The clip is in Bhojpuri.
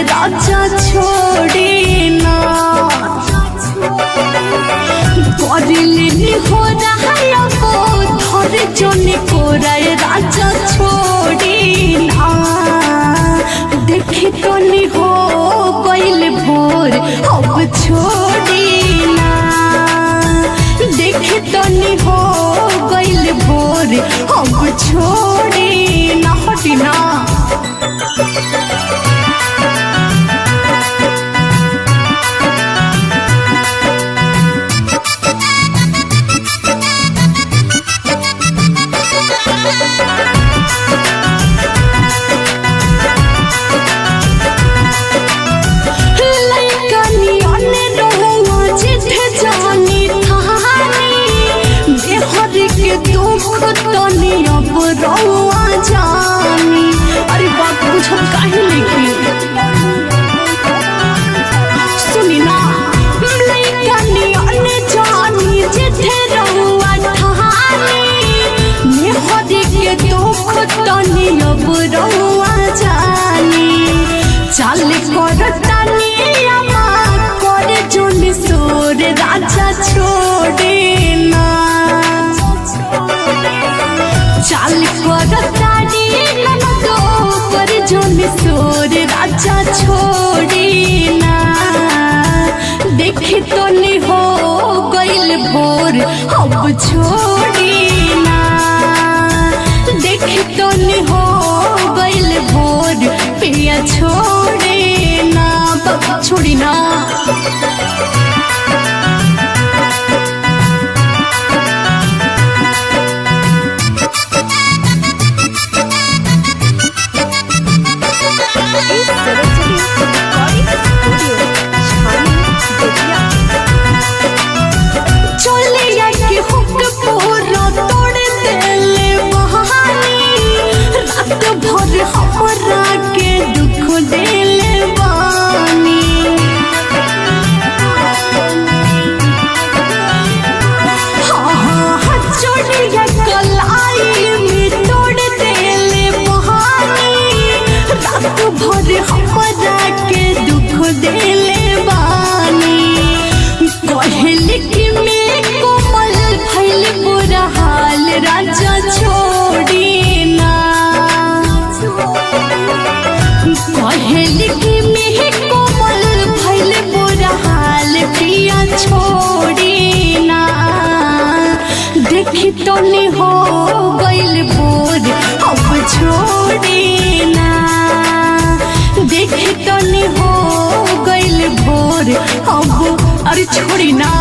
राजा छोड़ी ना करलिनी हो रहा धर जोनी कोराए राजा छोड़ी ना देखी तो नी हो गइल भोर अब छोड़ी ना देखी तो नी हो गइल भोर अब छोड़ी ना हटी ना जानी अरे बात बुझल काहे लेकिन सुनी ना लइका नियन जानी जिथे रहुआ ठानी मेहदी के दुख तनी अब रहुआ जानी चल करतानी अमा करे जोन सोर राजा छोड़े ना चल करतानी ननदो पर जोन सोर राजा छोड़ी ना देखी तो नी हो गइल भोर अब छोड़ी ना देखी तो नी हो गइल भोर पिया छोड़े ना बाबा छोड़ी ना हमरा के दुख देले बानी हाँ चोड़िया कलाई में तोड़ देले बहानी रात भर हमरा के दुख देले बानी कहल कि में कोमल भइल बुरा हाल राजा छोड़ी ना कहल कि में कोमल भइल बुरा हाल पिया छोड़ी ना देखी तो नी हो गइल भोर अब छोड़ी ना देखी तो नी हो गइल भोर अब अरे छोड़ी ना